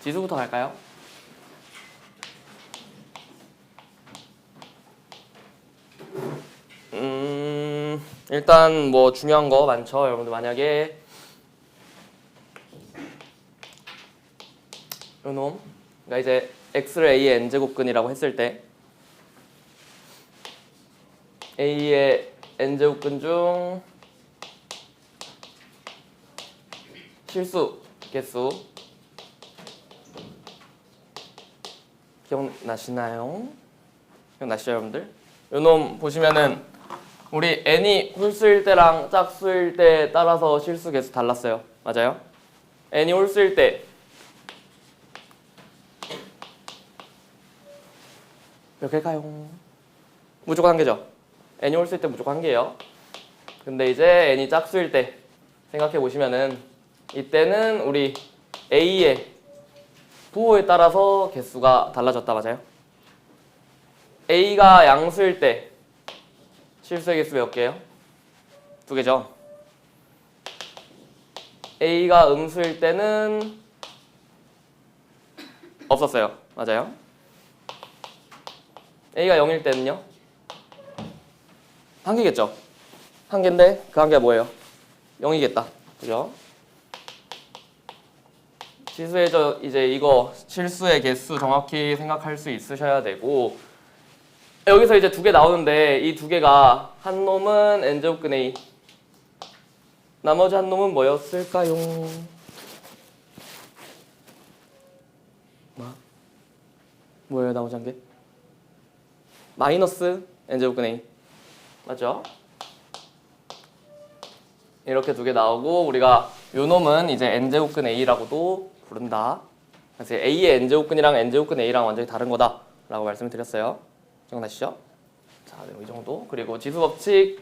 지수부터 갈까요? 일단 뭐 중요한 거 많죠. 여러분들 만약에 요놈 그러니까 이제 x를 a의 n제곱근이라고 했을 때 a의 n제곱근 중 실수 개수 기억나시나요? 기억나시죠 여러분들? 요놈 보시면은 우리 n이 홀수일 때랑 짝수일 때 따라서 실수 개수 달랐어요. 맞아요? n이 홀수일 때 몇 개일까요? 무조건 한 개죠. n이 홀수일 때 무조건 한 개예요. 근데 이제 n이 짝수일 때 생각해 보시면은 이때는 우리 a의 부호에 따라서 개수가 달라졌다. 맞아요? a가 양수일 때 실수의 개수 몇 개예요? 2개죠. a가 음수일 때는 없었어요. 맞아요? a가 0일 때는요? 한 개겠죠. 한 개인데 그 한 개가 뭐예요? 0이겠다. 그죠? 지수의 이제 이거 실수의 개수 정확히 생각할 수 있으셔야 되고 여기서 이제 2개 나오는데 이 2개가 한 놈은 n제곱근 a 나머지 한 놈은 뭐였을까요? 뭐예요 나머지 한 개? 마이너스 n제곱근 a 맞죠? 이렇게 2개 나오고 우리가 요 놈은 이제 n제곱근 a라고도 부른다. 그래서 a의 n제곱근이랑 n제곱근 a랑 완전히 다른 거다 라고 말씀을 드렸어요. 기억나시죠? 자, 이 정도. 그리고 지수 법칙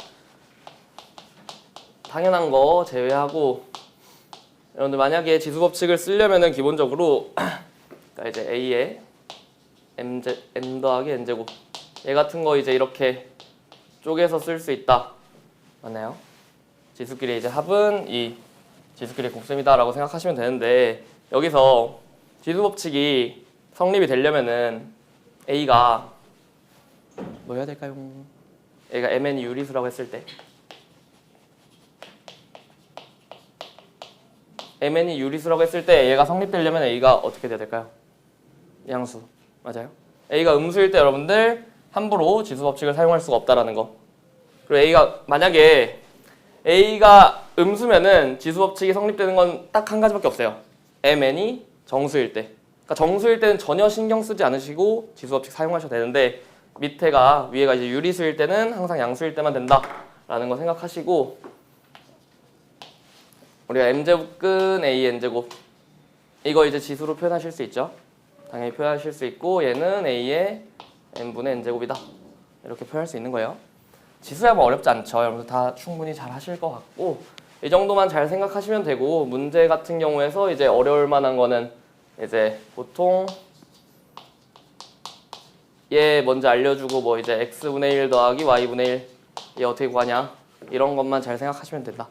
당연한 거 제외하고 여러분들 만약에 지수 법칙을 쓰려면은 기본적으로 그러니까 이제 a의 m 더하기 n제곱 얘 같은 거 이제 이렇게 쪼개서 쓸 수 있다. 맞나요? 지수끼리 이제 합은 이 지수끼리 곱셈이다 라고 생각하시면 되는데 여기서 지수 법칙이 성립이 되려면은 a가 뭐 해야 될까요? a가 mn이 유리수라고 했을 때 mn이 유리수라고 했을 때 얘가 성립되려면 a가 어떻게 돼야 될까요? 양수. 맞아요? a가 음수일 때 여러분들 함부로 지수 법칙을 사용할 수가 없다라는 거. 그리고 a가 만약에 a가 음수면은 지수 법칙이 성립되는 건 딱 한 가지밖에 없어요. mn이 정수일 때. 그러니까 정수일 때는 전혀 신경 쓰지 않으시고 지수 법칙 사용하셔도 되는데 밑에가 위에가 이제 유리수일 때는 항상 양수일 때만 된다라는 거 생각하시고 우리가 m제곱근 a n제곱 이거 이제 지수로 표현하실 수 있죠. 당연히 표현하실 수 있고 얘는 a의 n분의 n제곱이다 이렇게 표현할 수 있는 거예요. 지수야 뭐 어렵지 않죠. 여러분들 다 충분히 잘 하실 것 같고 이 정도만 잘 생각하시면 되고 문제 같은 경우에서 이제 어려울 만한 거는 이제 보통 얘 먼저 알려주고 뭐 이제 x분의 1 더하기 y분의 1 얘 어떻게 구하냐 이런 것만 잘 생각하시면 된다.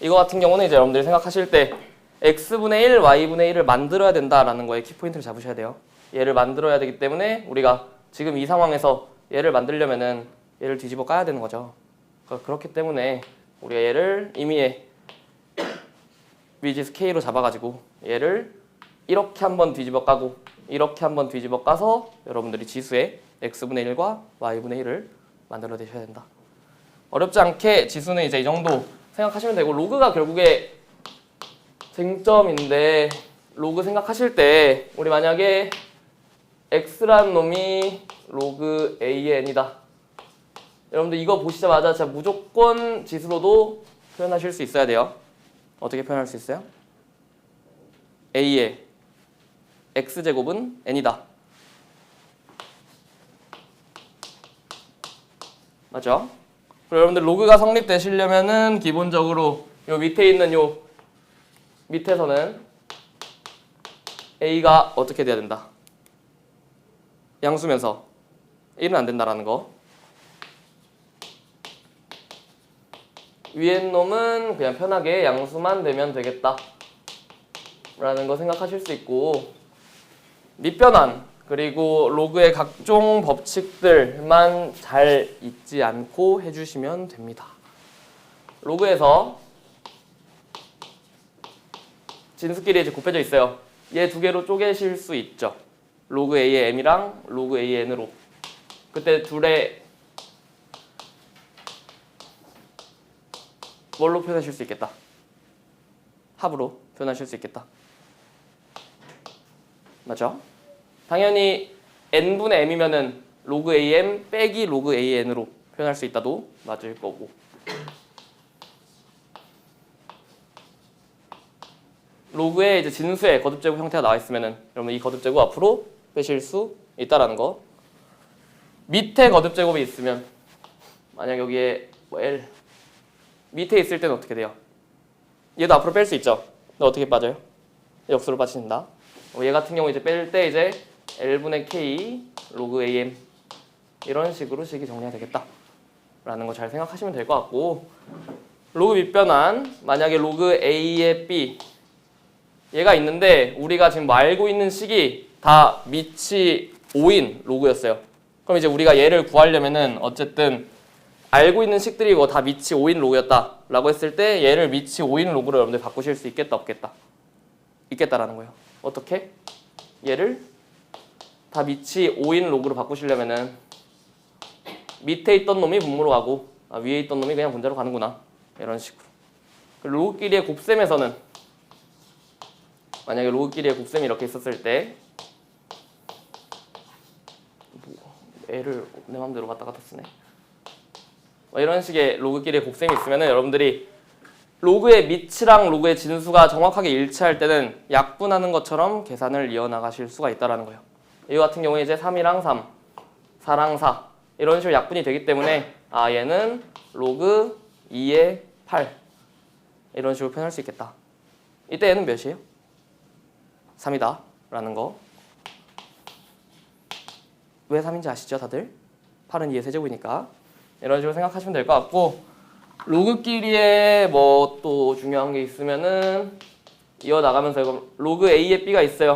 이거 같은 경우는 이제 여러분들이 생각하실 때 x분의 1, y분의 1을 만들어야 된다라는 거에 키포인트를 잡으셔야 돼요. 얘를 만들어야 되기 때문에 우리가 지금 이 상황에서 얘를 만들려면은 얘를 뒤집어 까야 되는 거죠. 그렇기 때문에 우리가 얘를 임의의 미지수 k로 잡아가지고 얘를 이렇게 한번 뒤집어 까고 이렇게 한번 뒤집어 까서 여러분들이 지수의 x분의 1과 y분의 1을 만들어내셔야 된다. 어렵지 않게 지수는 이제 이 정도 생각하시면 되고 로그가 결국에 쟁점인데 로그 생각하실 때 우리 만약에 x라는 놈이 로그 a의 n이다. 여러분들 이거 보시자마자 진짜 무조건 지수로도 표현하실 수 있어야 돼요. 어떻게 표현할 수 있어요? a의 x제곱은 n이다. 맞죠? 그리고 여러분들 로그가 성립되시려면은 기본적으로 요 밑에 있는 요 밑에서는 a가 어떻게 돼야 된다? 양수면서 1은 안 된다라는 거. 위에 놈은 그냥 편하게 양수만 되면 되겠다 라는 거 생각하실 수 있고 밑변환 그리고 로그의 각종 법칙들만 잘 잊지 않고 해주시면 됩니다. 로그에서 진수끼리 이제 곱해져 있어요. 얘 두 개로 쪼개실 수 있죠. 로그 A의 M이랑 로그 A의 N으로. 그때 둘의 뭘로 표현하실 수 있겠다. 합으로 표현하실 수 있겠다. 맞죠? 당연히 n분의 m이면은 로그 am 빼기 로그 an으로 표현할 수 있다도 맞을 거고. 로그에 이제 진수의 거듭제곱 형태가 나와 있으면은 여러분 이 거듭제곱 앞으로 빼실 수 있다라는 거. 밑에 거듭제곱이 있으면 만약 여기에 뭐 L 밑에 있을 때는 어떻게 돼요? 얘도 앞으로 뺄 수 있죠. 근데 어떻게 빠져요? 역수로 빠진다. 얘 같은 경우 이제 뺄 때 이제 L분의 K 로그 AM 이런 식으로 식이 정리가 되겠다 라는 거 잘 생각하시면 될 것 같고, 로그 밑변환 만약에 로그 A의 B 얘가 있는데 우리가 지금 알고 있는 식이 다 밑이 5인 로그였어요. 그럼 이제 우리가 얘를 구하려면은 어쨌든 알고 있는 식들이 이거 다 밑이 5인 로그였다 라고 했을 때 얘를 밑이 5인 로그로 여러분들 바꾸실 수 있겠다 없겠다? 있겠다라는 거예요. 어떻게? 얘를 다 밑이 5인 로그로 바꾸시려면은 밑에 있던 놈이 분모로 가고 위에 있던 놈이 그냥 분자로 가는구나 이런 식으로. 로그끼리의 곱셈에서는 만약에 로그끼리의 곱셈이 이렇게 있었을 때 애를 내 맘대로 갖다 갖다 쓰네. 이런 식의 로그끼리의 곱셈이 있으면은 여러분들이 로그의 밑이랑 로그의 진수가 정확하게 일치할 때는 약분하는 것처럼 계산을 이어나가실 수가 있다는 거예요. 이거 같은 경우에 이제 3이랑 3, 4랑 4 이런 식으로 약분이 되기 때문에 얘는 로그 2의 8 이런 식으로 표현할 수 있겠다. 이때 얘는 몇이에요? 3이다 라는 거. 왜 3인지 아시죠 다들? 8은 2의 세제곱이니까. 이런 식으로 생각하시면 될 것 같고, 로그끼리에 뭐 또 중요한 게 있으면은 이어나가면서 이거 로그 A에 B가 있어요.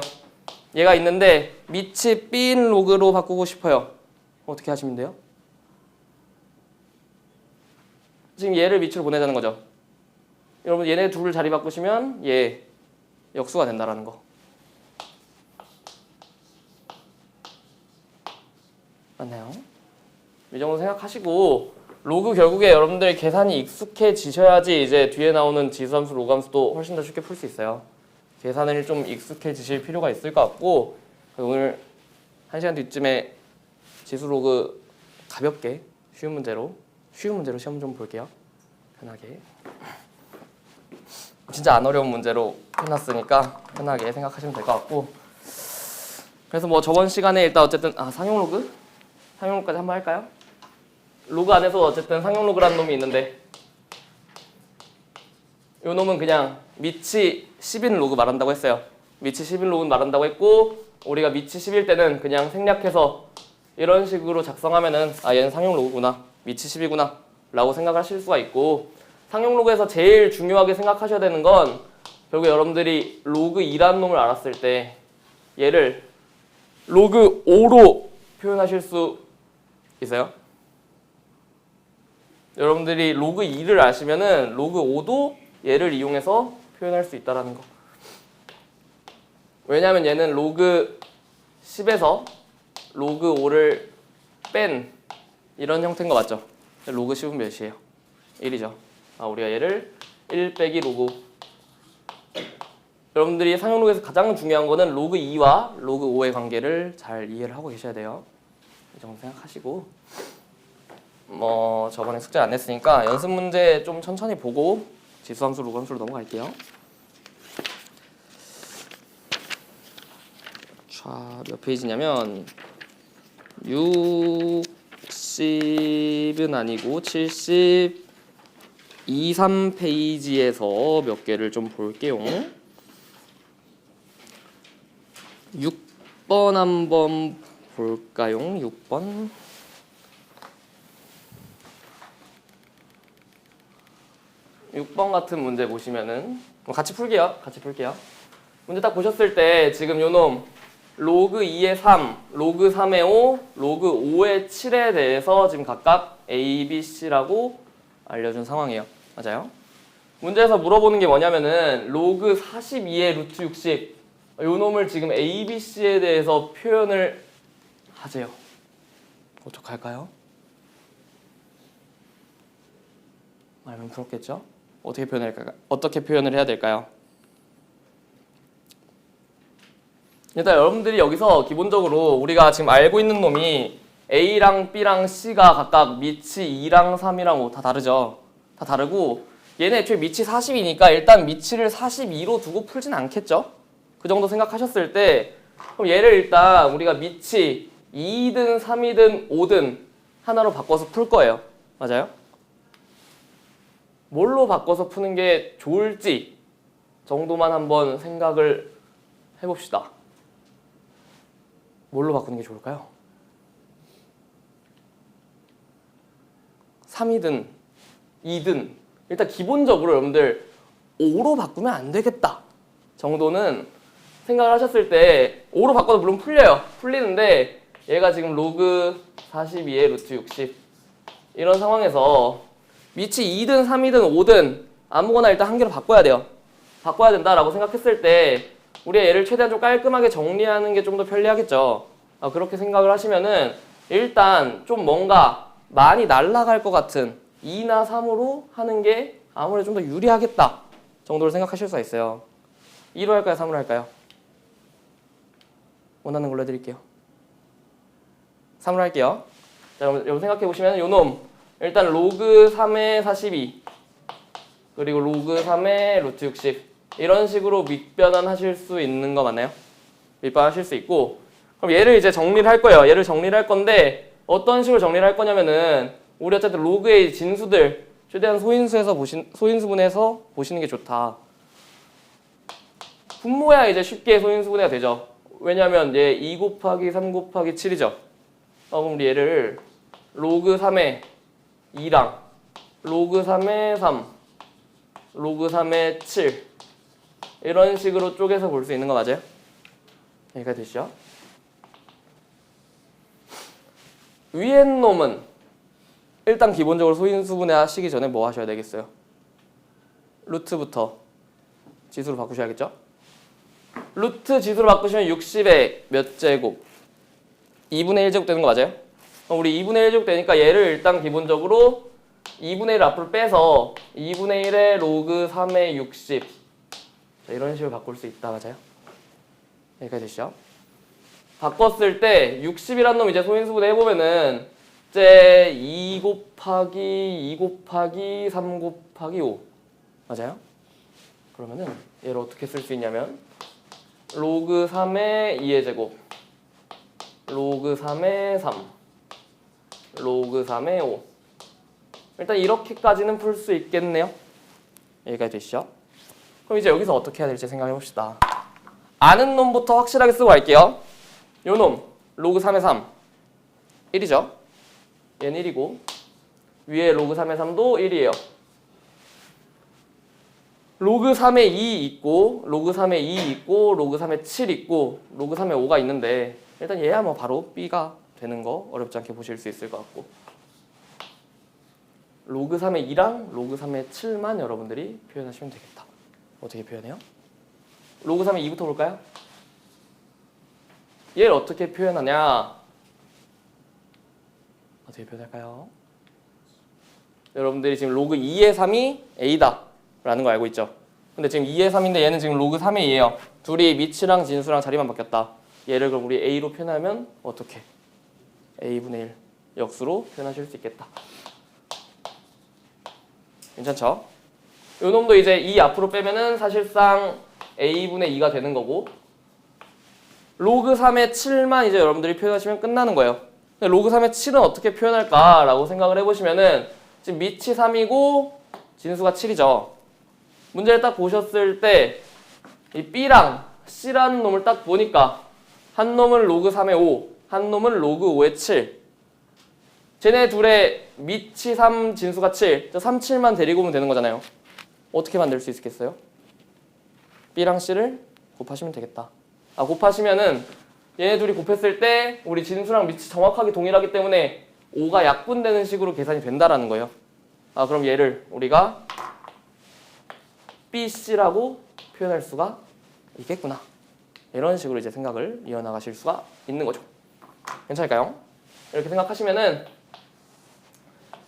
얘가 있는데 밑이 B인 로그로 바꾸고 싶어요. 어떻게 하시면 돼요? 지금 얘를 밑으로 보내자는 거죠. 여러분 얘네 둘을 자리 바꾸시면 얘 역수가 된다라는 거. 맞나요? 이 정도 생각하시고, 로그 결국에 여러분들 계산이 익숙해지셔야지 이제 뒤에 나오는 지수함수, 로그함수도 훨씬 더 쉽게 풀 수 있어요. 계산을 좀 익숙해지실 필요가 있을 것 같고, 오늘 1시간 뒤쯤에 지수 로그 가볍게 쉬운 문제로 시험 좀 볼게요. 편하게. 진짜 안 어려운 문제로 해놨으니까 편하게 생각하시면 될 것 같고, 그래서 뭐 저번 시간에 일단 어쨌든 상용 로그까지 한번 할까요? 로그 안에서 어쨌든 상용 로그라는 놈이 있는데 이 놈은 그냥 밑이 10인 로그 말한다고 했어요. 밑이 10인 로그는 말한다고 했고, 우리가 밑이 10일 때는 그냥 생략해서 이런 식으로 작성하면은 얘는 상용 로그구나, 밑이 10이구나 라고 생각하실 수가 있고, 상용 로그에서 제일 중요하게 생각하셔야 되는 건 결국 여러분들이 로그 2라는 놈을 알았을 때 얘를 로그 5로 표현하실 수 있어요. 여러분들이 로그 2를 아시면은 로그 5도 얘를 이용해서 표현할 수 있다는 거. 왜냐하면 얘는 로그 10에서 로그 5를 뺀 이런 형태인 거 맞죠? 로그 10은 몇이에요? 1이죠. 우리가 얘를 1 빼기 로그. 여러분들이 상용 로그에서 가장 중요한 거는 로그 2와 로그 5의 관계를 잘 이해를 하고 계셔야 돼요. 이 정도 생각하시고, 뭐 저번에 숙제 안 냈으니까 연습 문제 좀 천천히 보고 지수함수, 로그함수로 넘어갈게요. 자, 몇 페이지냐면 60은 아니고 72, 3페이지에서 몇 개를 좀 볼게요. 6번 한번 볼까요? 6번. 6번 같은 문제 보시면은 같이 풀게요. 문제 딱 보셨을 때 지금 요놈 로그 2의 3, 로그 3의 5, 로그 5의 7에 대해서 지금 각각 A, B, C라고 알려준 상황이에요. 맞아요? 문제에서 물어보는 게 뭐냐면은 로그 42의 루트 60 요 놈을 지금 A, B, C에 대해서 표현을 하세요. 어떡할까요? 말면 부럽겠죠? 어떻게 표현을 해야 될까요? 일단 여러분들이 여기서 기본적으로 우리가 지금 알고 있는 놈이 A랑 B랑 C가 각각 밑이 2랑 3이랑 5 다 다르죠. 다 다르고 얘네 애초에 밑이 40이니까 일단 밑이를 42로 두고 풀진 않겠죠. 그 정도 생각하셨을 때 그럼 얘를 일단 우리가 밑이 2든 3이든 5든 하나로 바꿔서 풀 거예요. 맞아요? 뭘로 바꿔서 푸는 게 좋을지 정도만 한번 생각을 해봅시다. 뭘로 바꾸는 게 좋을까요? 3이든 2든 일단 기본적으로 여러분들 5로 바꾸면 안 되겠다 정도는 생각을 하셨을 때 5로 바꿔도 물론 풀려요. 풀리는데 얘가 지금 로그 42의 루트 60 이런 상황에서 밑이 2든 3이든 5든 아무거나 일단 한 개로 바꿔야 돼요. 바꿔야 된다라고 생각했을 때 우리가 얘를 최대한 좀 깔끔하게 정리하는 게 좀 더 편리하겠죠. 그렇게 생각을 하시면은 일단 좀 뭔가 많이 날아갈 것 같은 2나 3으로 하는 게 아무래도 좀 더 유리하겠다 정도로 생각하실 수가 있어요. 2로 할까요? 3으로 할까요? 원하는 걸로 해드릴게요. 3으로 할게요. 자, 여러분 생각해 보시면 요 놈 일단 로그 3의 42 그리고 로그 3의 루트 60 이런 식으로 밑변환 하실 수 있는 거 맞나요? 밑변환 하실 수 있고 그럼 얘를 이제 정리를 할 거예요. 얘를 정리를 할 건데 어떤 식으로 정리를 할 거냐면은 우리 어쨌든 로그의 진수들 최대한 소인수분해서 보시는 게 좋다. 분모야 이제 쉽게 소인수분해가 되죠. 왜냐면 얘 2 곱하기 3 곱하기 7이죠. 그럼 우리 얘를 로그 3의 2랑 로그 3의 3 로그 3의 7 이런 식으로 쪼개서 볼 수 있는 거 맞아요? 여기까지 되시죠? 위에 놈은 일단 기본적으로 소인수분해 하시기 전에 뭐 하셔야 되겠어요? 루트부터 지수로 바꾸셔야겠죠? 루트 지수로 바꾸시면 60의 몇 제곱? 2분의 1제곱 되는 거 맞아요? 그럼 우리 2분의 1제곱 되니까 얘를 일단 기본적으로 2분의 1 앞으로 빼서 2분의 1의 로그 3의 60 자, 이런 식으로 바꿀 수 있다. 맞아요? 여기까지 되시죠? 바꿨을 때 60이란 놈 이제 소인수분해 해보면은 이제 2 곱하기 3 곱하기 5 맞아요? 그러면은 얘를 어떻게 쓸 수 있냐면 로그 3의 2의 제곱 로그 3의 3 로그 3의 5 일단 이렇게까지는 풀 수 있겠네요. 여기까지 되시죠? 그럼 이제 여기서 어떻게 해야 될지 생각해 봅시다. 아는 놈부터 확실하게 쓰고 갈게요. 요 놈 로그 3의 3 1이죠? 얘는 1이고 위에 로그 3의 3도 1이에요. 로그 3의 2 있고 로그 3의 2 있고 로그 3의 7 있고 로그 3의 5가 있는데 일단 얘야 뭐 바로 B가 되는 거 어렵지 않게 보실 수 있을 것 같고 로그 3의 2랑 로그 3의 7만 여러분들이 표현하시면 되겠다. 어떻게 표현해요? 로그 3의 2부터 볼까요? 얘를 어떻게 표현하냐? 어떻게 표현할까요? 여러분들이 지금 로그 2의 3이 A다 라는 거 알고 있죠? 근데 지금 2의 3인데 얘는 지금 로그 3의 2예요. 둘이 밑이랑 진수랑 자리만 바뀌었다. 얘를 그럼 우리 A로 표현하면 어떻게? A분의 1 역수로 표현하실 수 있겠다. 괜찮죠? 요 놈도 이제 2 앞으로 빼면은 사실상 A분의 2가 되는 거고 로그 3의 7만 이제 여러분들이 표현하시면 끝나는 거예요. 근데 로그 3의 7은 어떻게 표현할까라고 생각을 해보시면은 지금 밑이 3이고 진수가 7이죠. 문제를 딱 보셨을 때 이 B랑 C라는 놈을 딱 보니까 한 놈은 로그 3의 5, 한 놈은 로그 5의 7. 쟤네 둘의 밑이 3, 진수가 7. 3, 7만 데리고 오면 되는 거잖아요. 어떻게 만들 수 있겠어요? B랑 C를 곱하시면 되겠다. 곱하시면은 얘네 둘이 곱했을 때 우리 진수랑 밑이 정확하게 동일하기 때문에 5가 약분되는 식으로 계산이 된다라는 거예요. 아, 그럼 얘를 우리가 BC라고 표현할 수가 있겠구나. 이런 식으로 이제 생각을 이어나가실 수가 있는 거죠. 괜찮을까요? 이렇게 생각하시면은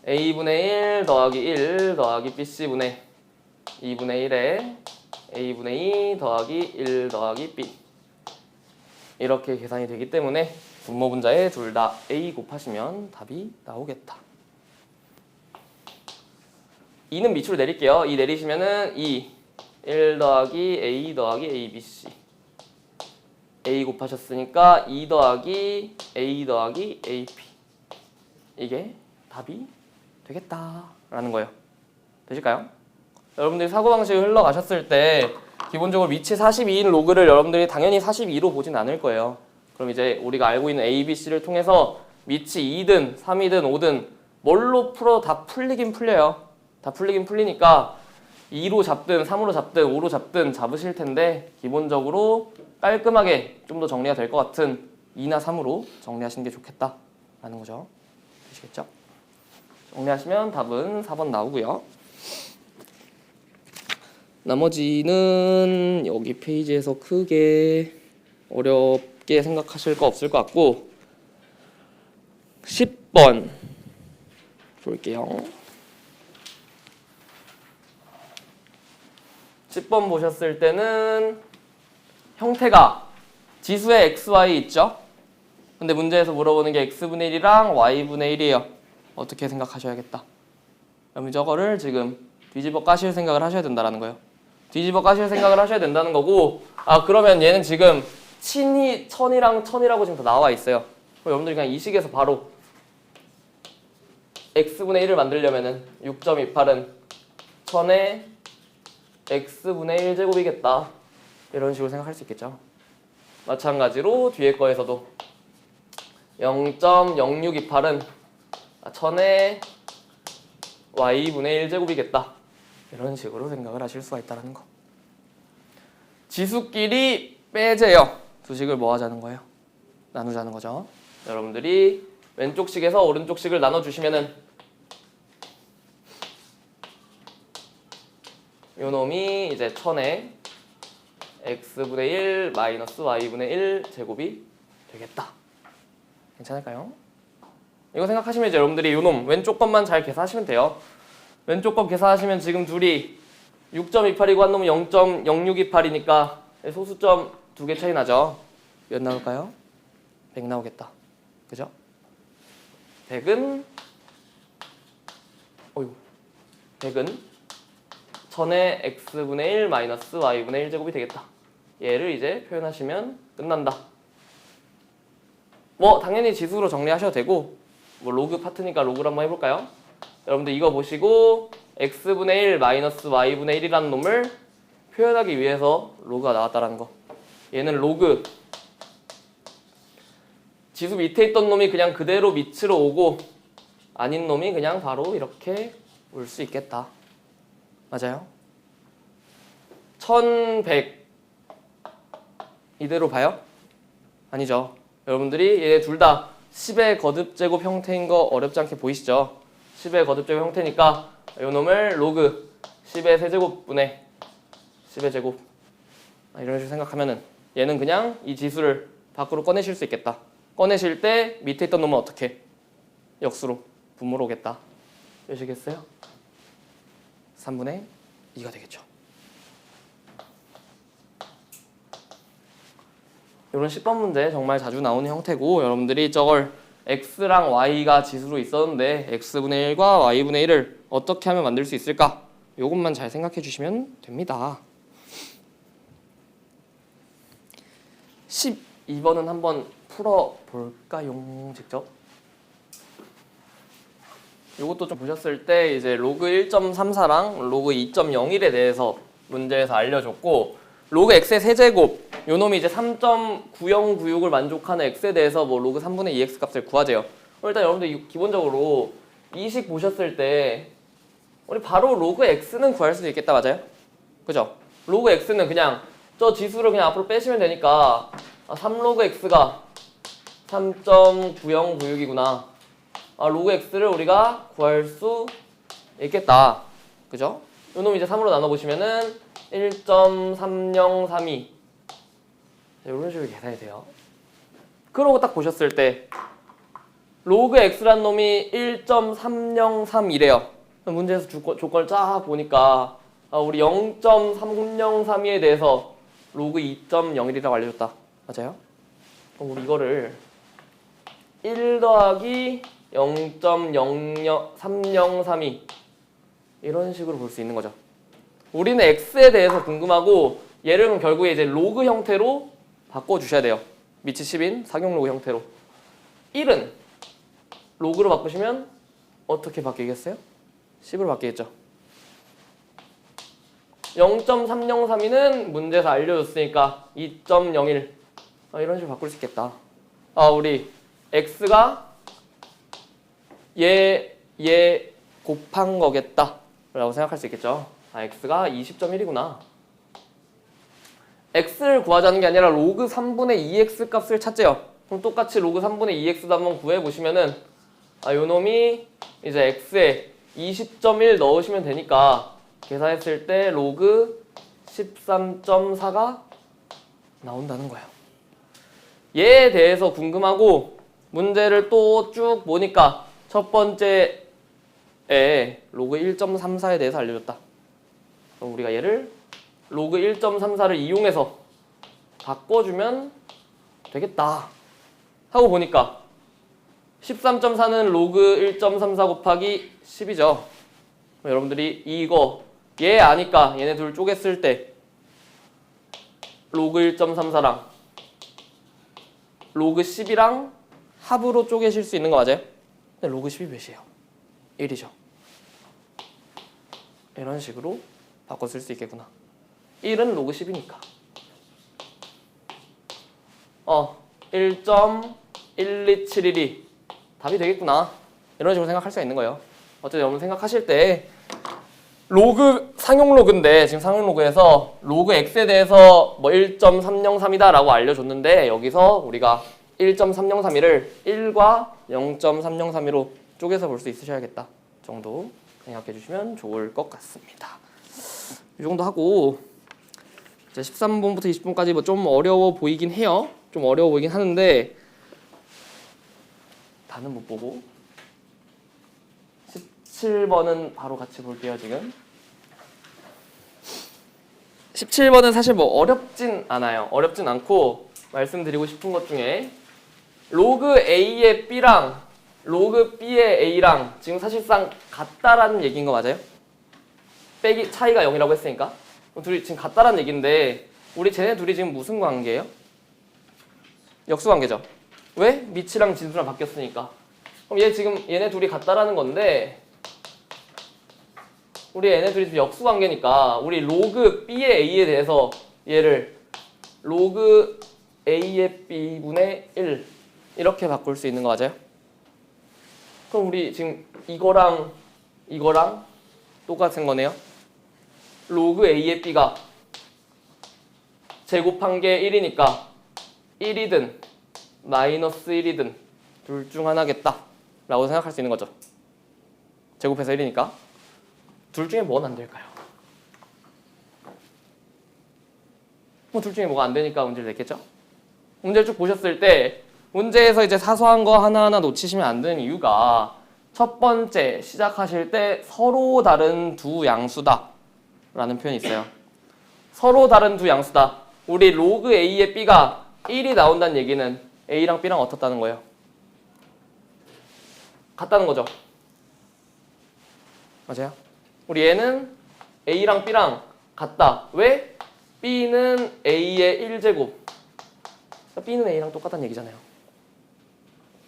A분의 1 더하기 1 더하기 BC분의 2분의 1에 A분의 2 더하기 1 더하기 B 이렇게 계산이 되기 때문에 분모 분자에 둘 다 A 곱하시면 답이 나오겠다. 2는 밑으로 내릴게요. 2 내리시면은 1 더하기 A 더하기 ABC A 곱하셨으니까 2 더하기 A 더하기 AP 이게 답이 되겠다라는 거예요. 되실까요? 여러분들이 사고방식을 흘러가셨을 때 기본적으로 위치 42인 로그를 여러분들이 당연히 42로 보진 않을 거예요. 그럼 이제 우리가 알고 있는 A, B, C를 통해서 위치 2든 3이든 5든 뭘로 풀어 다 풀리긴 풀려요. 다 풀리긴 풀리니까 2로 잡든 3으로 잡든 5로 잡든 잡으실 텐데 기본적으로 깔끔하게 좀 더 정리가 될 것 같은 2나 3으로 정리하시는 게 좋겠다라는 거죠. 되시겠죠? 정리하시면 답은 4번 나오고요. 나머지는 여기 페이지에서 크게 어렵게 생각하실 거 없을 것 같고 10번 볼게요. 10번 보셨을 때는 형태가 지수의 xy 있죠? 근데 문제에서 물어보는 게 x분의 1이랑 y분의 1이에요. 어떻게 생각하셔야겠다. 그럼 저거를 지금 뒤집어 까실 생각을 하셔야 된다는 거예요. 뒤집어 까실 생각을 하셔야 된다는 거고 아 그러면 얘는 지금 친이 천이랑 천이라고 지금 다 나와 있어요. 그럼 여러분들이 그냥 이 식에서 바로 x분의 1을 만들려면은 6.28은 천에 x분의 1제곱이겠다. 이런 식으로 생각할 수 있겠죠. 마찬가지로 뒤에 거에서도 0.0628은 천에 y분의 1제곱이겠다. 이런 식으로 생각을 하실 수가 있다는 거. 지수끼리 빼재요. 두 식을 뭐 하자는 거예요? 나누자는 거죠. 여러분들이 왼쪽 식에서 오른쪽 식을 나눠주시면은 요 놈이 이제 천에 x분의 1 마이너스 y분의 1 제곱이 되겠다. 괜찮을까요? 이거 생각하시면 이제 여러분들이 요 놈 왼쪽 것만 잘 계산하시면 돼요. 왼쪽 것 계산하시면 지금 둘이 6.28이고 한 놈은 0.0628이니까 소수점 2개 차이 나죠. 몇 나올까요? 100 나오겠다. 그죠? 100은 100은 천에 x분의 1 마이너스 y분의 1제곱이 되겠다. 얘를 이제 표현하시면 끝난다. 뭐 당연히 지수로 정리하셔도 되고 뭐 로그 파트니까 로그를 한번 해볼까요? 여러분들 이거 보시고 x분의 1 마이너스 y분의 1이라는 놈을 표현하기 위해서 로그가 나왔다는 거. 얘는 로그 지수 밑에 있던 놈이 그냥 그대로 밑으로 오고 아닌 놈이 그냥 바로 이렇게 올 수 있겠다. 맞아요? 1100 이대로 봐요? 아니죠. 여러분들이 얘네 둘 다 10의 거듭제곱 형태인 거 어렵지 않게 보이시죠? 10의 거듭제곱 형태니까 요 놈을 로그 10의 세제곱분의 10의 제곱 이런 식으로 생각하면은 얘는 그냥 이 지수를 밖으로 꺼내실 수 있겠다. 꺼내실 때 밑에 있던 놈은 어떻게? 역수로 분모로 오겠다. 되시겠어요? 3분의 2가 되겠죠. 이런 10번 문제 정말 자주 나오는 형태고 여러분들이 저걸 x랑 y가 지수로 있었는데 x분의 1과 y분의 1을 어떻게 하면 만들 수 있을까? 이것만 잘 생각해 주시면 됩니다. 12번은 한번 풀어볼까요? 직접? 이것도 좀 보셨을 때 이제 로그 1.34랑 로그 2.01에 대해서 문제에서 알려줬고 로그 x의 세제곱 요 놈이 이제 3.9096을 만족하는 x에 대해서 뭐 로그 3분의 2x 값을 구하재요. 일단 여러분들 기본적으로 이 식 보셨을 때 우리 바로 로그 x는 구할 수도 있겠다. 맞아요? 그죠? 로그 x는 그냥 저 지수를 그냥 앞으로 빼시면 되니까 3로그 x가 3.9096이구나. 로그 x를 우리가 구할 수 있겠다. 그죠? 요 놈 이제 3으로 나눠보시면은 1.3032 이런 식으로 계산이 돼요. 그러고 딱 보셨을 때 로그 x란 놈이 1.303이래요. 문제에서 조건을 쫙 보니까 우리 0.303에 대해서 로그 2.01이라고 알려줬다. 맞아요? 그럼 우리 이거를 1 더하기 0.303이 이런 식으로 볼 수 있는 거죠. 우리는 x에 대해서 궁금하고 얘를 그럼 결국에 이제 로그 형태로 바꿔주셔야 돼요. 밑이 10인 상용 로그 형태로. 1은 로그로 바꾸시면 어떻게 바뀌겠어요? 10으로 바뀌겠죠. 0.303는 문제에서 알려줬으니까 2.01 이런 식으로 바꿀 수 있겠다. 우리 x가 얘 곱한 거겠다 라고 생각할 수 있겠죠. x가 20.1이구나. x를 구하자는 게 아니라 로그 3분의 2x 값을 찾재요. 그럼 똑같이 로그 3분의 2x도 한번 구해보시면은 요 놈이 이제 x에 20.1 넣으시면 되니까 계산했을 때 로그 13.4가 나온다는 거예요. 얘에 대해서 궁금하고 문제를 또 쭉 보니까 첫 번째에 로그 1.34에 대해서 알려줬다. 그럼 우리가 얘를 로그 1.34를 이용해서 바꿔주면 되겠다 하고 보니까 13.4는 로그 1.34 곱하기 10이죠. 여러분들이 이거 얘 아니까 얘네 둘 쪼갰을 때 로그 1.34랑 로그 10이랑 합으로 쪼개실 수 있는 거 맞아요? 근데 로그 10이 몇이에요? 1이죠. 이런 식으로 바꿔 쓸 수 있겠구나. 1은 로그 10이니까 1.12712 답이 되겠구나. 이런 식으로 생각할 수가 있는 거예요. 어쨌든 여러분 생각하실 때 로그 상용 로그인데 지금 상용 로그에서 로그 x에 대해서 뭐 1.303이다 라고 알려줬는데 여기서 우리가 1.303을 1과 0.303으로 쪼개서 볼 수 있으셔야겠다 정도 생각해 주시면 좋을 것 같습니다. 이 정도 하고 이제 13번부터 20번까지 뭐 좀 어려워 보이긴 해요. 좀 어려워 보이긴 하는데 다는 못 보고 17번은 바로 같이 볼게요. 지금 17번은 사실 뭐 어렵진 않아요. 어렵진 않고 말씀드리고 싶은 것 중에 로그 A의 B랑 로그 B의 A랑 지금 사실상 같다라는 얘기인 거 맞아요? 빼기 차이가 0이라고 했으니까 둘이 지금 같다라는 얘기인데 우리 쟤네 둘이 지금 무슨 관계예요? 역수 관계죠. 왜? 밑이랑 진수랑 바뀌었으니까. 그럼 얘네 둘이 같다라는 건데 우리 얘네 둘이 지금 역수 관계니까 우리 로그 B의 A에 대해서 얘를 로그 A의 B분의 1 이렇게 바꿀 수 있는 거 맞아요? 그럼 우리 지금 이거랑 똑같은 거네요. 로그 A의 B가 제곱한 게 1이니까 1이든 마이너스 1이든 둘 중 하나겠다 라고 생각할 수 있는 거죠. 제곱해서 1이니까 둘 중에 뭐는 안 될까요? 뭐 둘 중에 뭐가 안 되니까 문제를 냈겠죠? 문제를 쭉 보셨을 때 문제에서 이제 사소한 거 하나하나 놓치시면 안 되는 이유가 첫 번째 시작하실 때 서로 다른 두 양수다 라는 표현이 있어요. 서로 다른 두 양수다. 우리 로그 A의 B가 1이 나온다는 얘기는 A랑 B랑 어떻다는 거예요? 같다는 거죠. 맞아요? 우리 얘는 A랑 B랑 같다. 왜? B는 A의 1제곱. B는 A랑 똑같다는 얘기잖아요.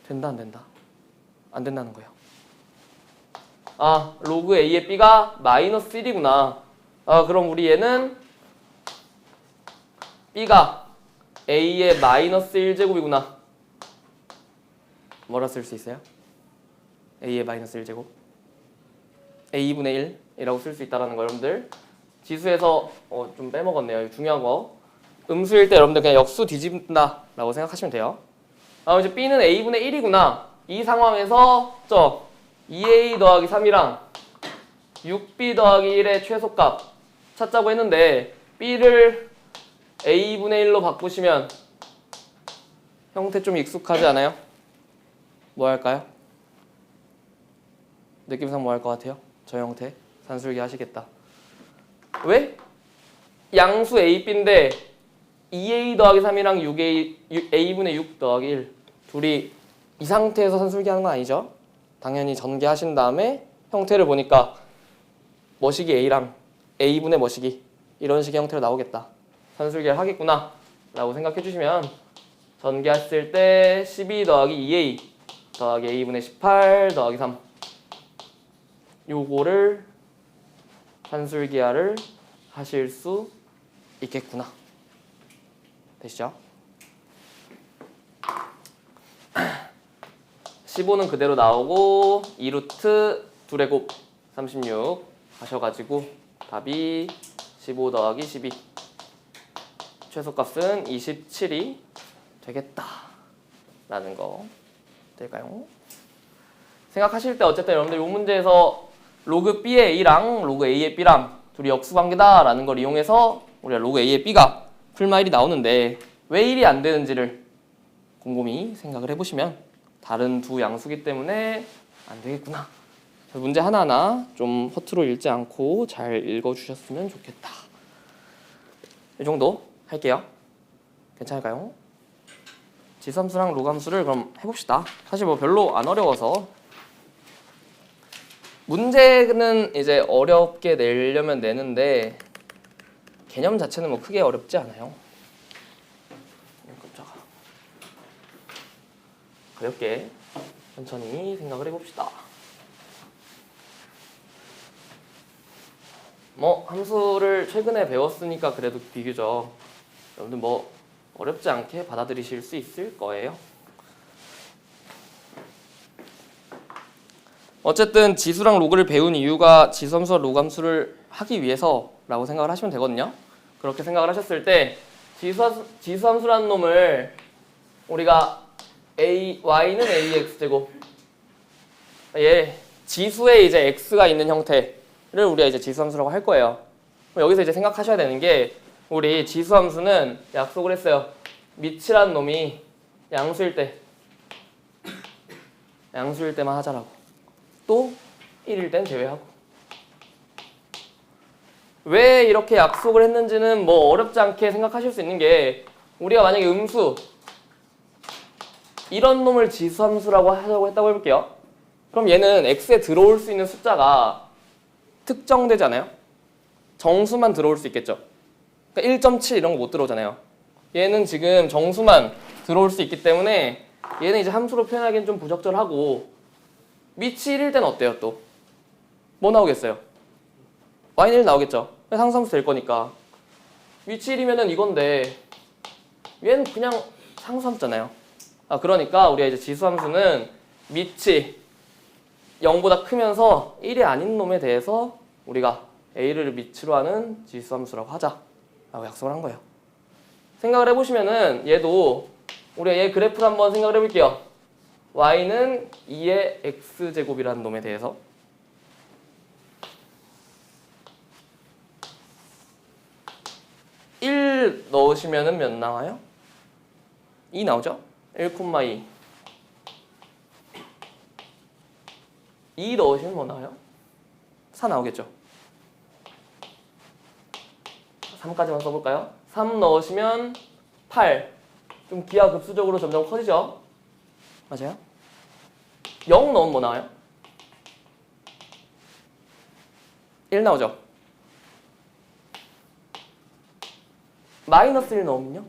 된다 안 된다? 안 된다는 거예요. 로그 A의 B가 마이너스 1이구나. 그럼 우리 얘는 B가 A의 마이너스 1제곱이구나. 뭐라 쓸 수 있어요? A의 마이너스 1제곱? A분의 1이라고 쓸 수 있다는 거 여러분들 지수에서 좀 빼먹었네요. 중요한 거 음수일 때 여러분들 그냥 역수 뒤집는다 라고 생각하시면 돼요. 다음 이제 B는 A분의 1이구나. 이 상황에서 2A 더하기 3이랑 6B 더하기 1의 최소값 찾자고 했는데 B를 A분의 1로 바꾸시면 형태 좀 익숙하지 않아요? 뭐 할까요? 느낌상 뭐 할 것 같아요? 저 형태 산술기 하시겠다. 왜? 양수 A, B인데 2A 더하기 3이랑 6A, A분의 6 더하기 1 둘이 이 상태에서 산술기 하는 건 아니죠? 당연히 전개하신 다음에 형태를 보니까 머시기 A랑 A분의 머시기 이런 식의 형태로 나오겠다. 산술기를 하겠구나 라고 생각해 주시면 전개했을 때 12 더하기 2A 더하기 A분의 18 더하기 3 요거를 산술기하를 하실 수 있겠구나. 되시죠? 15는 그대로 나오고 2루트 2의 곱 36 하셔가지고 답이 15 더하기 12 최소값은 27이 되겠다 라는 거 될까요? 생각하실 때 어쨌든 여러분들 이 문제에서 로그 B의 A랑 로그 A의 B랑 둘이 역수관계다 라는 걸 이용해서 우리가 로그 A의 B가 풀마 1이 나오는데 왜 1이 안 되는지를 곰곰이 생각을 해보시면 다른 두 양수기 때문에 안 되겠구나. 문제 하나하나 좀 허투루 읽지 않고 잘 읽어주셨으면 좋겠다. 이 정도 할게요. 괜찮을까요? 지수함수랑 로그함수를 그럼 해봅시다. 사실 뭐 별로 안 어려워서 문제는 이제 어렵게 내려면 내는데 개념 자체는 뭐 크게 어렵지 않아요. 깜짝아. 가볍게 천천히 생각을 해봅시다. 뭐 함수를 최근에 배웠으니까 그래도 비교적 여러분들 뭐 어렵지 않게 받아들이실 수 있을 거예요. 어쨌든 지수랑 로그를 배운 이유가 지수함수와 로그함수를 하기 위해서라고 생각을 하시면 되거든요. 그렇게 생각을 하셨을 때 지수함수라는 놈을 우리가 y는 ax제곱 얘 지수에 이제 x가 있는 형태를 우리가 이제 지수함수라고 할 거예요. 여기서 이제 생각하셔야 되는 게 우리 지수함수는 약속을 했어요. 밑이라는 놈이 양수일 때만 하자라고. 또 1일 땐 제외하고. 왜 이렇게 약속을 했는지는 뭐 어렵지 않게 생각하실 수 있는 게 우리가 만약에 음수 이런 놈을 지수함수라고 하자고 했다고 해볼게요. 그럼 얘는 x에 들어올 수 있는 숫자가 특정되잖아요. 정수만 들어올 수 있겠죠. 그러니까 1.7 이런 거 못 들어오잖아요. 얘는 지금 정수만 들어올 수 있기 때문에 얘는 이제 함수로 표현하기엔 좀 부적절하고 밑이 1일 때는 어때요 또? 뭐 나오겠어요? y는 1 나오겠죠. 상수함수 될 거니까. 밑이 1이면은 이건데 얘는 그냥 상수함수잖아요. 그러니까 우리가 이제 지수함수는 밑이 0보다 크면서 1이 아닌 놈에 대해서 우리가 a를 밑으로 하는 지수함수라고 하자라고 약속을 한 거예요. 생각을 해보시면은 얘도 우리가 얘 그래프를 한번 생각을 해볼게요. y는 2의 x제곱이라는 놈에 대해서 1 넣으시면은 몇 나와요? 2 나오죠? 1,2 2 넣으시면 뭐 나와요? 4 나오겠죠? 3까지만 써볼까요? 3 넣으시면 8 좀 기하급수적으로 점점 커지죠? 맞아요? 0 넣으면 뭐 나와요? 1 나오죠? 마이너스 1 넣으면요?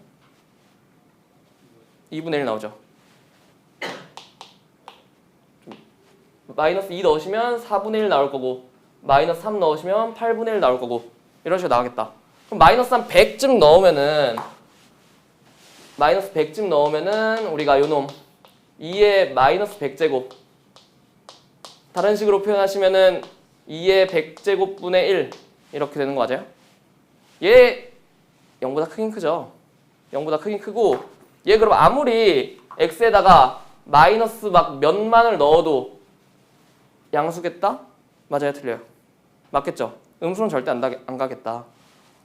2분의 1 나오죠? 마이너스 2 넣으시면 4분의 1 나올 거고 마이너스 3 넣으시면 8분의 1 나올 거고 이런 식으로 나오겠다. 그럼 마이너스 한 100쯤 넣으면은 마이너스 100쯤 넣으면은 우리가 요놈 2의 마이너스 100제곱 다른 식으로 표현하시면은 2의 100제곱분의 1 이렇게 되는 거 맞아요? 얘 0보다 크긴 크죠? 0보다 크긴 크고 얘 그럼 아무리 x에다가 마이너스 막 몇만을 넣어도 양수겠다? 맞아요? 틀려요? 맞겠죠? 음수는 절대 안 가겠다.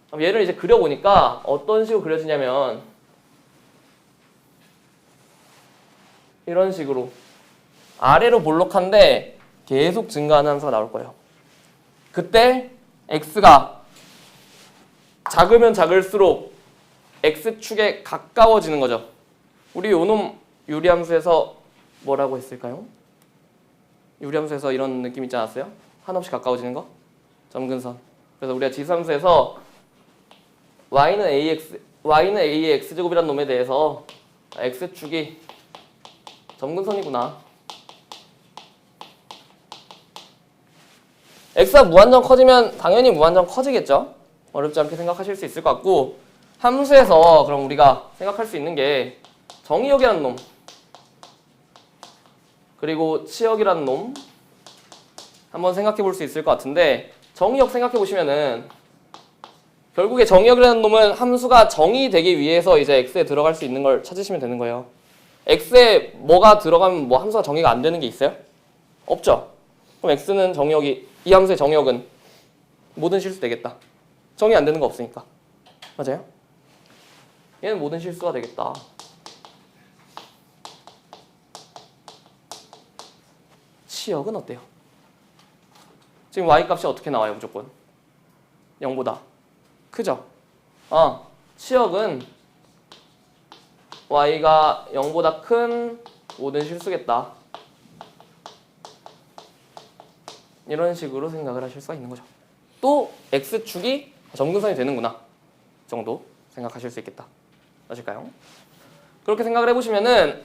그럼 얘를 이제 그려보니까 어떤 식으로 그려지냐면 이런 식으로 아래로 볼록한데 계속 증가하는 함수가 나올 거예요. 그때 x가 작으면 작을수록 x축에 가까워지는 거죠. 우리 요놈 유리함수에서 뭐라고 했을까요? 유리함수에서 이런 느낌 있지 않았어요? 한없이 가까워지는 거? 점근선. 그래서 우리가 지수함수에서 y는 a의 x제곱이라는 놈에 대해서 x축이 점근선이구나. x가 무한정 커지면 당연히 무한정 커지겠죠? 어렵지 않게 생각하실 수 있을 것 같고 함수에서 그럼 우리가 생각할 수 있는 게 정의역이라는 놈 그리고 치역이라는 놈 한번 생각해 볼 수 있을 것 같은데 정의역 생각해 보시면은 결국에 정의역이라는 놈은 함수가 정의되기 위해서 이제 x에 들어갈 수 있는 걸 찾으시면 되는 거예요. x에 뭐가 들어가면 뭐 함수가 정의가 안 되는 게 있어요? 없죠. 그럼 x는 정의역이 이 함수의 정의역은 모든 실수 되겠다. 정의 안 되는 거 없으니까. 맞아요? 얘는 모든 실수가 되겠다. 치역은 어때요? 지금 y값이 어떻게 나와요? 무조건 0보다 크죠? 치역은 y가 0보다 큰 모든 실수겠다. 이런 식으로 생각을 하실 수가 있는 거죠. 또 x축이 점근선이 되는구나 정도 생각하실 수 있겠다. 맞을까요? 그렇게 생각을 해보시면은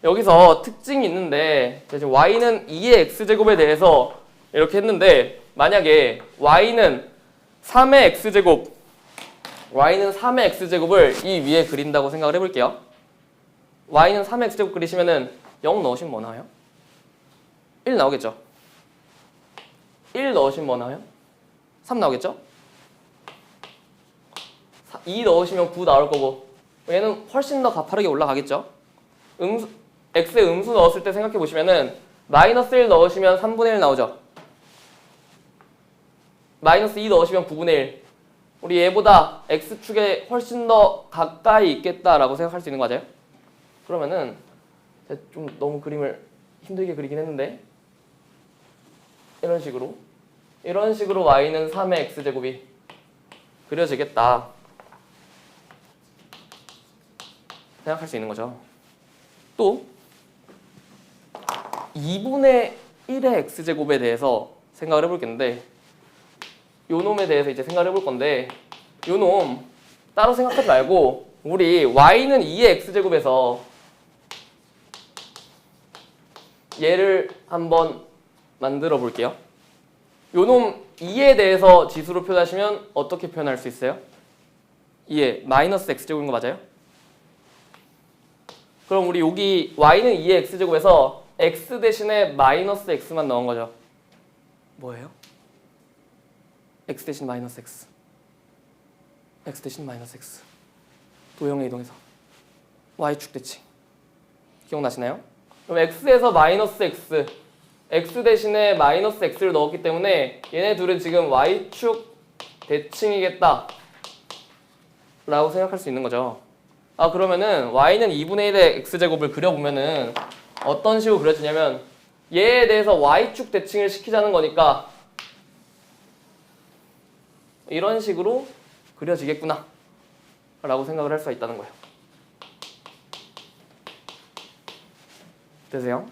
여기서 특징이 있는데 지금 y는 2의 x제곱에 대해서 이렇게 했는데 만약에 y는 3의 x제곱을 이 위에 그린다고 생각을 해볼게요. y는 3의 x제곱 그리시면은 0 넣으시면 뭐 나와요? 1 나오겠죠? 1 넣으시면 뭐 나와요? 3 나오겠죠? 2 넣으시면 9 나올 거고 얘는 훨씬 더 가파르게 올라가겠죠? x에 음수 넣었을 때 생각해 보시면은 마이너스 1 넣으시면 3분의 1 나오죠? 마이너스 2 넣으시면 9분의 1 우리 얘보다 x축에 훨씬 더 가까이 있겠다라고 생각할 수 있는 거 맞아요? 그러면은 제가 좀 너무 그림을 힘들게 그리긴 했는데 이런 식으로 y는 3의 x제곱이 그려지겠다 생각할 수 있는 거죠. 또 2분의 1의 x제곱에 대해서 생각을 해볼 건데 요 놈에 대해서 이제 생각을 해볼 건데 요 놈 따로 생각하지 말고 우리 y는 2의 x제곱에서 얘를 한번 만들어 볼게요. 요 놈 2에 대해서 지수로 표현하시면 어떻게 표현할 수 있어요? 2에 마이너스 x제곱인 거 맞아요? 그럼 우리 여기 y는 2의 x제곱에서 x 대신에 마이너스 x만 넣은 거죠. 뭐예요? x 대신 마이너스 x 대신 마이너스 x 도형에 이동해서 y축 대칭 기억나시나요? 그럼 x에서 마이너스 x 대신에 마이너스 x를 넣었기 때문에 얘네 둘은 지금 y축 대칭이겠다 라고 생각할 수 있는 거죠. 그러면은 y는 2분의 1의 x제곱을 그려보면은 어떤 식으로 그려지냐면 얘에 대해서 y축 대칭을 시키자는 거니까 이런 식으로 그려지겠구나 라고 생각을 할 수가 있다는 거예요. 되세요?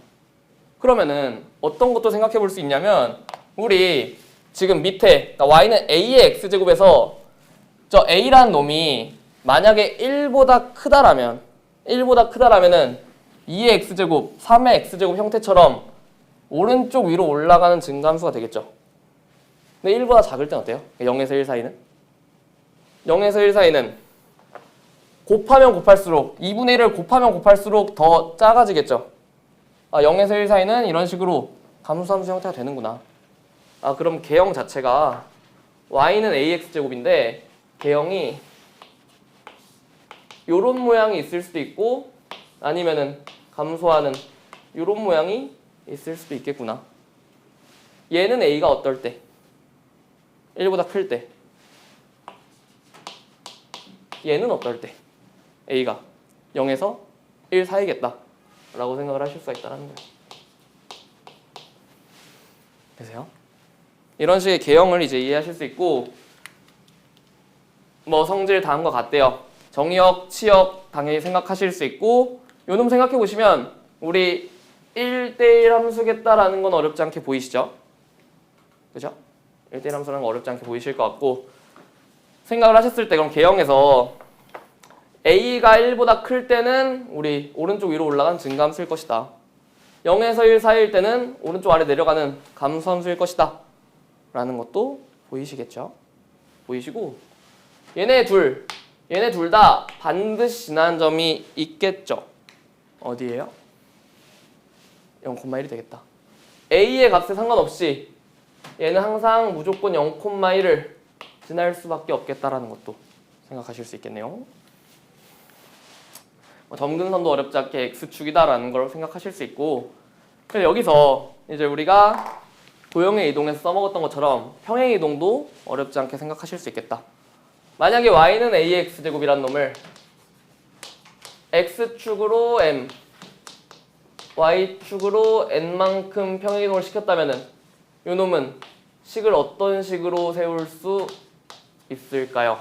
그러면은 어떤 것도 생각해 볼 수 있냐면 우리 지금 밑에 그러니까 y는 a의 x제곱에서 저 a라는 놈이 만약에 1보다 크다라면은 2의 x제곱, 3의 x제곱 형태처럼 오른쪽 위로 올라가는 증가함수가 되겠죠. 근데 1보다 작을 땐 어때요? 0에서 1 사이는? 0에서 1 사이는 곱하면 곱할수록 2분의 1을 곱하면 곱할수록 더 작아지겠죠. 0에서 1 사이는 이런 식으로 감수함수 형태가 되는구나. 그럼 개형 자체가 y는 ax제곱인데 개형이 요런 모양이 있을 수도 있고 아니면은 감소하는 요런 모양이 있을 수도 있겠구나. 얘는 a가 어떨 때? 1보다 클 때. 얘는 어떨 때? a가 0에서 1 사이겠다 라고 생각을 하실 수가 있다는 거예요. 되세요? 이런 식의 개형을 이제 이해하실 수 있고 뭐 성질 다음과 같대요. 정의역, 치역 당연히 생각하실 수 있고 요놈 생각해 보시면 우리 1대1 함수겠다라는 건 어렵지 않게 보이시죠? 그죠? 1대1 함수라는 건 어렵지 않게 보이실 것 같고 생각을 하셨을 때 그럼 개형에서 a가 1보다 클 때는 우리 오른쪽 위로 올라간 증가함수일 것이다. 0에서 1 사이일 때는 오른쪽 아래 내려가는 감소함수일 것이다. 라는 것도 보이시겠죠? 보이시고 얘네 둘 다 반드시 지나는 점이 있겠죠? 어디예요? 0,1이 되겠다. a의 값에 상관없이 얘는 항상 무조건 0,1을 지날 수밖에 없겠다라는 것도 생각하실 수 있겠네요. 점근선도 어렵지 않게 x축이다라는 걸 생각하실 수 있고 그래서 여기서 이제 우리가 도형의 이동에서 써먹었던 것처럼 평행 이동도 어렵지 않게 생각하실 수 있겠다. 만약에 y는 a의 x제곱이란 놈을 x축으로 m, y축으로 n만큼 평행 이동을 시켰다면은 요 놈은 식을 어떤 식으로 세울 수 있을까요?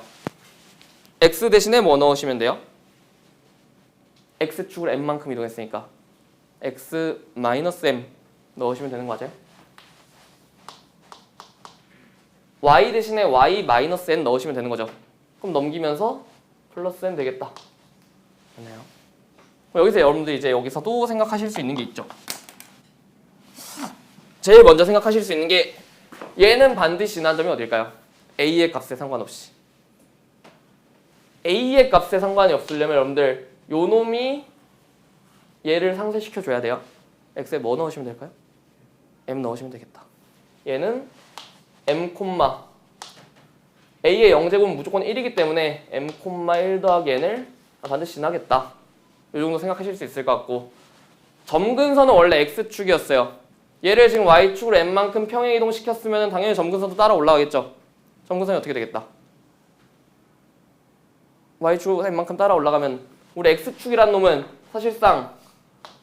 x 대신에 뭐 넣으시면 돼요? x축으로 m만큼 이동했으니까 x-m 넣으시면 되는 거 맞아요? y 대신에 y-n 넣으시면 되는 거죠. 그럼 넘기면서 플러스 n 되겠다. 맞나요? 여기서 여러분들 이제 여기서도 생각하실 수 있는 게 있죠. 제일 먼저 생각하실 수 있는 게 얘는 반드시 지나는 점이 어딜까요? a의 값에 상관없이. a의 값에 상관이 없으려면 여러분들 요 놈이 얘를 상쇄시켜 줘야 돼요. x에 뭐 넣으시면 될까요? m 넣으시면 되겠다. 얘는 m, a의 0제곱은 무조건 1이기 때문에 m,1 더하기 n을 반드시 지나겠다. 이 정도 생각하실 수 있을 것 같고 점근선은 원래 x축이었어요. 얘를 지금 y축으로 n만큼 평행 이동시켰으면 당연히 점근선도 따라 올라가겠죠. 점근선이 어떻게 되겠다? y축으로 n만큼 따라 올라가면 우리 x축이란 놈은 사실상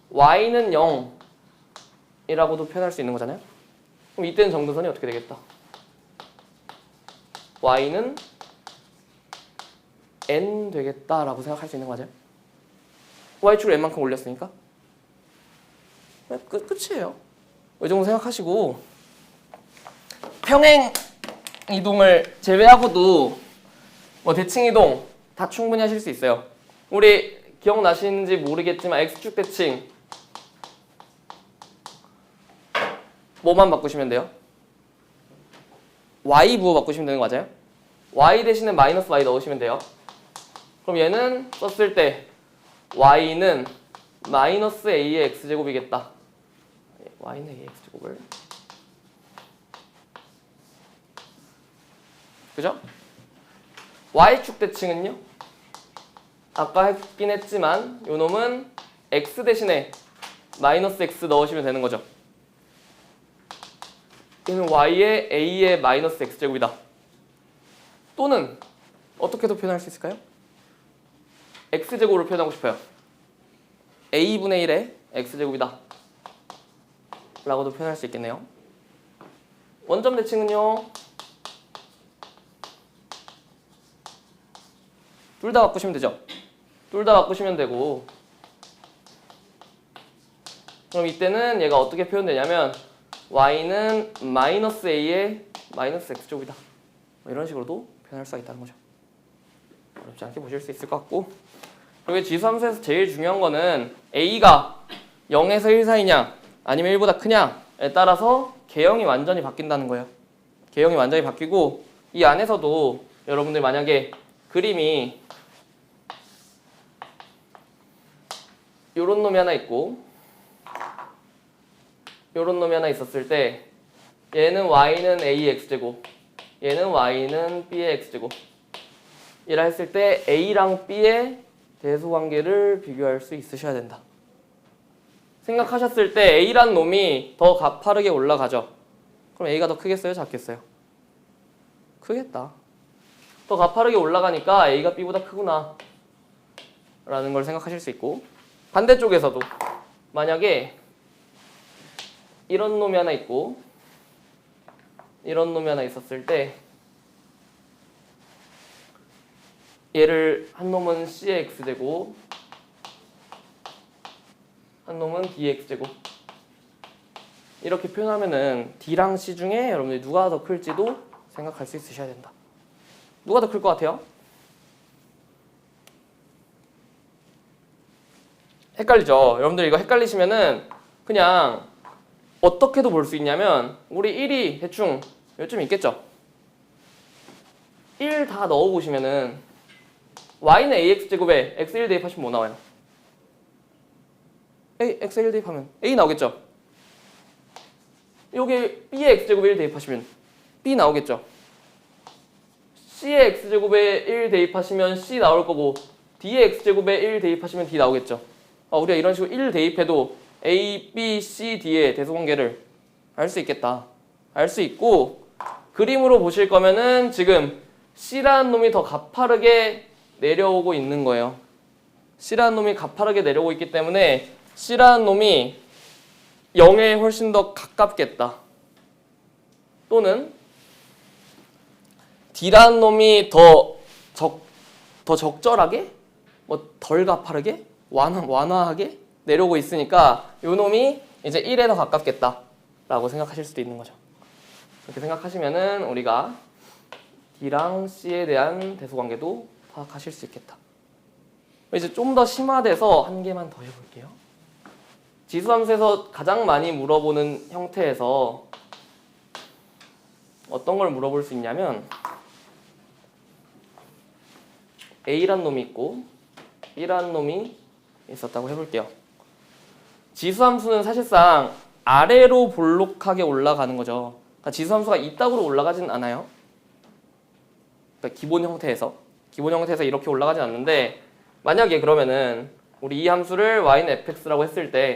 y는 0이라고도 표현할 수 있는 거잖아요. 그럼 이때는 점근선이 어떻게 되겠다? y는 n 되겠다라고 생각할 수 있는 거 맞아요? y축을 n만큼 올렸으니까 끝이에요. 이 정도 생각하시고 평행 이동을 제외하고도 뭐 대칭 이동 다 충분히 하실 수 있어요. 우리 기억나시는지 모르겠지만 x축 대칭 뭐만 바꾸시면 돼요? y 부호 바꾸시면 되는 거 맞아요? y 대신에 마이너스 y 넣으시면 돼요. 그럼 얘는 썼을 때 y는 마이너스 a의 x제곱이겠다. y는 a의 x제곱을 그죠? y축 대칭은요? 아까 했긴 했지만 요 놈은 x 대신에 마이너스 x 넣으시면 되는 거죠. 얘는 y의 a의 마이너스 x제곱이다. 또는 어떻게도 표현할 수 있을까요? x제곱으로 표현하고 싶어요. a분의 1의 x제곱이다 라고도 표현할 수 있겠네요. 원점 대칭은요, 둘 다 바꾸시면 되죠. 둘 다 바꾸시면 되고, 그럼 이때는 얘가 어떻게 표현되냐면 y는 마이너스 a의 마이너스 x제곱이다, 이런 식으로도 표현할 수가 있다는 거죠. 어렵지 않게 보실 수 있을 것 같고, 그리고 지수함수에서 제일 중요한 거는 a가 0에서 1 사이냐 아니면 1보다 크냐에 따라서 개형이 완전히 바뀐다는 거예요. 개형이 완전히 바뀌고, 이 안에서도 여러분들 만약에 그림이 요런 놈이 하나 있고 요런 놈이 하나 있었을 때 얘는 y는 a의 x제곱, 얘는 y는 b의 x제곱 이라 했을 때 a랑 b의 대소관계를 비교할 수 있으셔야 된다. 생각하셨을 때 A라는 놈이 더 가파르게 올라가죠. 그럼 A가 더 크겠어요? 작겠어요? 크겠다. 더 가파르게 올라가니까 A가 B보다 크구나 라는 걸 생각하실 수 있고, 반대쪽에서도 만약에 이런 놈이 하나 있고 이런 놈이 하나 있었을 때 얘를 한 놈은 C의 X제곱 한 놈은 D의 X제곱 이렇게 표현하면은 D랑 C 중에 여러분들이 누가 더 클지도 생각할 수 있으셔야 된다. 누가 더 클 것 같아요? 헷갈리죠? 여러분들 이거 헷갈리시면은 그냥 어떻게도 볼 수 있냐면 우리 1이 대충 요쯤 있겠죠? 1 다 넣어보시면은 y는 ax제곱에 x1 대입하시면 뭐 나와요? x1 대입하면 a 나오겠죠? 여기 b의 x제곱에 1 대입하시면 b 나오겠죠? c의 x제곱에 1 대입하시면 c 나올 거고 d의 x제곱에 1 대입하시면 d 나오겠죠? 우리가 이런 식으로 1 대입해도 a, b, c, d의 대소관계를 알 수 있겠다. 알 수 있고 그림으로 보실 거면은 지금 c라는 놈이 더 가파르게 내려오고 있는 거예요. c라는 놈이 가파르게 내려오고 있기 때문에 c라는 놈이 0에 훨씬 더 가깝겠다. 또는 d라는 놈이 더 적절하게 뭐 덜 가파르게 완화하게 내려오고 있으니까 요 놈이 이제 1에 더 가깝겠다 라고 생각하실 수도 있는 거죠. 그렇게 생각하시면은 우리가 D랑 C에 대한 대소관계도 파악하실 수 있겠다. 이제 좀 더 심화돼서 한 개만 더 해볼게요. 지수함수에서 가장 많이 물어보는 형태에서 어떤 걸 물어볼 수 있냐면 A란 놈이 있고 B란 놈이 있었다고 해볼게요. 지수함수는 사실상 아래로 볼록하게 올라가는 거죠. 그러니까 지수함수가 이따구로 올라가진 않아요. 그러니까 기본 형태에서 이렇게 올라가진 않는데 만약에 그러면은 우리 이 함수를 y는 fx라고 했을 때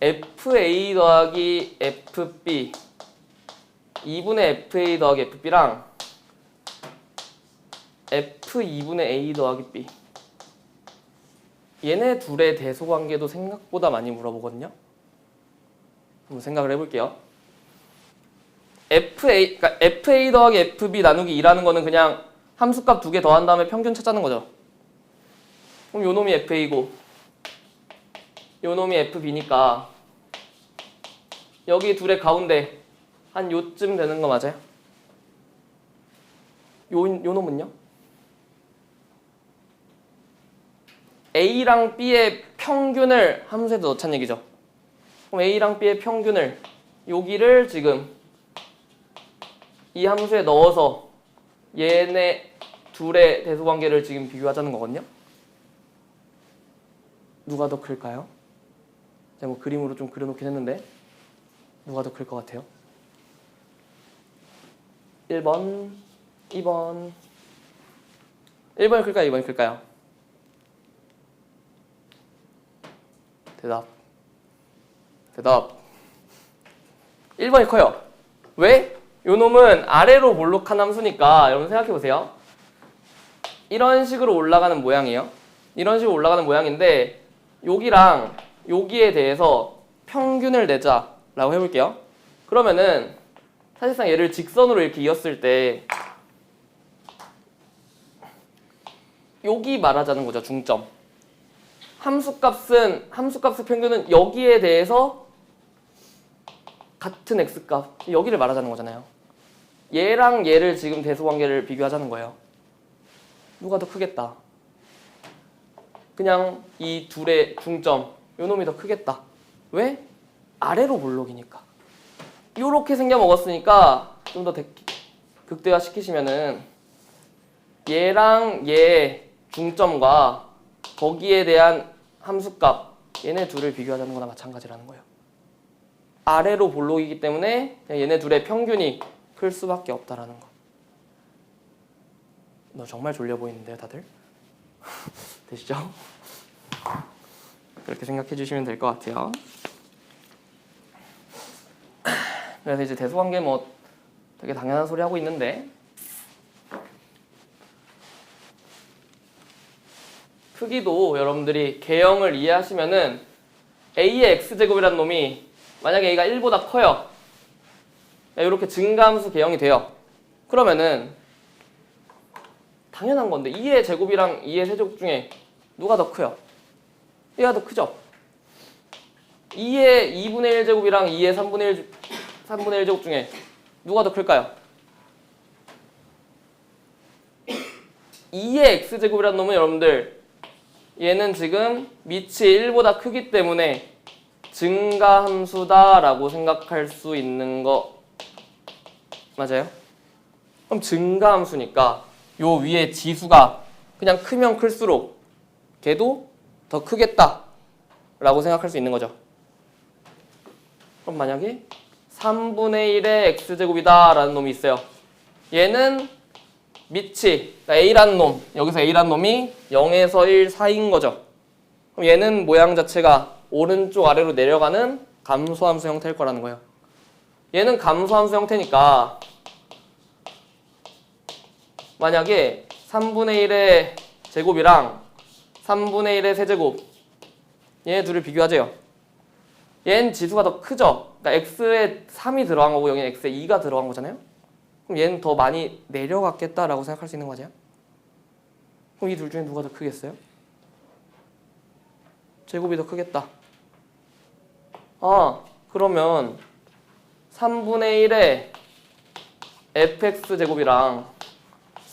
fa 더하기 fb 2분의 fa 더하기 fb랑 f2분의 a 더하기 b 얘네 둘의 대소관계도 생각보다 많이 물어보거든요. 한번 생각을 해볼게요. 그러니까 fa 더하기 fb 나누기 2라는 거는 그냥 함수값 두 개 더한 다음에 평균 찾자는 거죠. 그럼 요 놈이 fa고 요 놈이 fb니까 여기 둘의 가운데 한 요쯤 되는 거 맞아요? 요 놈은요? A랑 B의 평균을 함수에 넣자는 얘기죠. 그럼 A랑 B의 평균을 여기를 지금 이 함수에 넣어서 얘네 둘의 대소관계를 지금 비교하자는 거거든요. 누가 더 클까요? 제가 뭐 그림으로 좀 그려놓긴 했는데 누가 더 클 것 같아요? 1번, 2번 1번이 클까요? 2번이 클까요? 대답 1번이 커요. 왜? 요 놈은 아래로 볼록한 함수니까 여러분 생각해보세요. 이런 식으로 올라가는 모양이에요. 이런 식으로 올라가는 모양인데 여기랑 여기에 대해서 평균을 내자라고 해볼게요. 그러면은 사실상 얘를 직선으로 이렇게 이었을 때 여기 말하자는 거죠. 중점. 함수값의 평균은 여기에 대해서 같은 x값, 여기를 말하자는 거잖아요. 얘랑 얘를 지금 대소관계를 비교하자는 거예요. 누가 더 크겠다. 그냥 이 둘의 중점, 요 놈이 더 크겠다. 왜? 아래로 볼록이니까. 요렇게 생겨 먹었으니까 좀 더 극대화 시키시면은 얘랑 얘 중점과 거기에 대한 함수값 얘네 둘을 비교하자는 거나 마찬가지라는 거예요. 아래로 볼록이기 때문에 얘네 둘의 평균이 클 수밖에 없다라는 거. 너 정말 졸려 보이는데요, 다들? 되시죠? 그렇게 생각해 주시면 될 것 같아요. 그래서 이제 대소관계 뭐 되게 당연한 소리 하고 있는데 크기도 여러분들이 개형을 이해하시면은 a의 x제곱이라는 놈이 만약에 a가 1보다 커요. 이렇게 증가함수 개형이 돼요. 그러면은 당연한 건데 2의 제곱이랑 2의 세제곱 중에 누가 더 커요? 얘가 더 크죠? 2의 2분의 1제곱이랑 2의 3분의 1제곱 중에 누가 더 클까요? 2의 x제곱이라는 놈은 여러분들 얘는 지금 밑이 1보다 크기 때문에 증가함수다라고 생각할 수 있는 거 맞아요? 그럼 증가함수니까 요 위에 지수가 그냥 크면 클수록 걔도 더 크겠다 라고 생각할 수 있는 거죠. 그럼 만약에 3분의 1의 x제곱이다 라는 놈이 있어요. 얘는 밑이 그러니까 a라는 놈, 여기서 a라는 놈이 0에서 1 사이인 거죠. 그럼 얘는 모양 자체가 오른쪽 아래로 내려가는 감소함수 형태일 거라는 거예요. 얘는 감소함수 형태니까 만약에 3분의 1의 제곱이랑 3분의 1의 세제곱 얘네 둘을 비교하재요. 얘는 지수가 더 크죠? 그러니까 x에 3이 들어간 거고 여기는 x에 2가 들어간 거잖아요? 그럼 얘는 더 많이 내려갔겠다라고 생각할 수 있는 거죠? 그럼 이 둘 중에 누가 더 크겠어요? 제곱이 더 크겠다. 그러면 3분의 1의 fx제곱이랑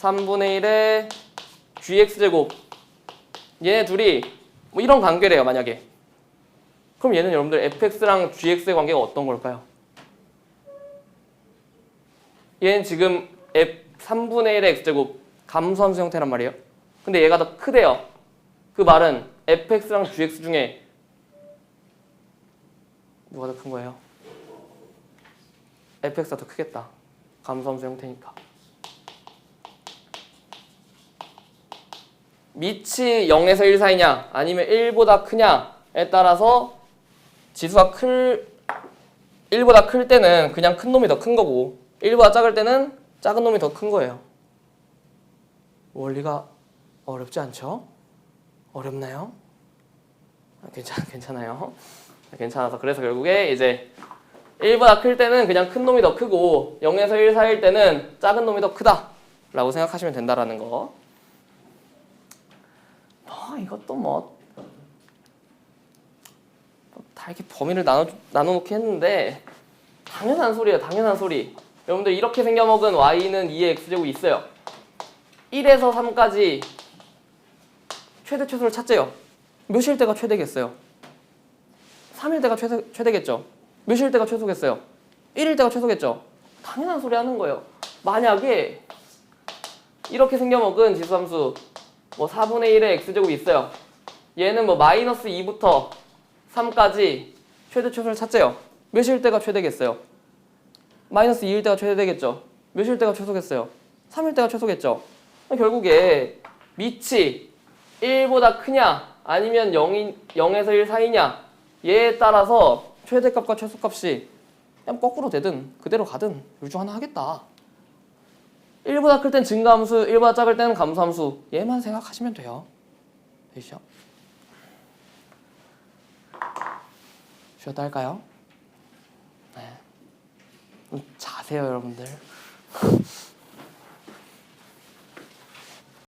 3분의 1의 gx제곱 얘네 둘이 뭐 이런 관계래요 만약에. 그럼 얘는 여러분들 fx랑 gx의 관계가 어떤 걸까요? 얘는 지금 3분의 1의 x제곱 감소함수 형태란 말이에요. 근데 얘가 더 크대요. 그 말은 fx랑 gx 중에 누가 더 큰 거예요? fx가 더 크겠다. 감소함수 형태니까. 밑이 0에서 1 사이냐 아니면 1보다 크냐에 따라서 지수가 1보다 클 때는 그냥 큰 놈이 더 큰 거고 1보다 작을 때는 작은 놈이 더 큰 거예요. 원리가 어렵지 않죠? 어렵나요? 괜찮아요. 괜찮아서 그래서 결국에 이제 1보다 클 때는 그냥 큰 놈이 더 크고 0에서 1 사이일 때는 작은 놈이 더 크다 라고 생각하시면 된다라는 거. 이것도 다 이렇게 범위를 나눠놓긴 했는데 당연한 소리예요. 당연한 소리. 여러분들 이렇게 생겨먹은 y는 2의 x제곱이 있어요. 1에서 3까지 최대 최소를 찾재요. 몇일 때가 최대겠어요? 3일 때가 최대겠죠? 몇일 때가 최소겠어요? 1일 때가 최소겠죠? 당연한 소리 하는 거예요. 만약에 이렇게 생겨먹은 지수함수 4분의 1의 x제곱이 있어요. 얘는 마이너스 2부터 3까지 최대 최소를 찾재요. 몇일 때가 최대겠어요? 마이너스 2일 때가 최대겠죠? 몇일 때가 최소겠어요? 3일 때가 최소겠죠? 결국에 밑이 1보다 크냐 아니면 0에서 1 사이냐 얘에 따라서 최대값과 최소값이 그냥 거꾸로 되든 그대로 가든 둘 중 하나 하겠다. 1보다 클 땐 증가함수, 1보다 작을 때는 감소함수 얘만 생각하시면 돼요. 되시죠? 쉬었다 할까요? 네. 자세요 여러분들.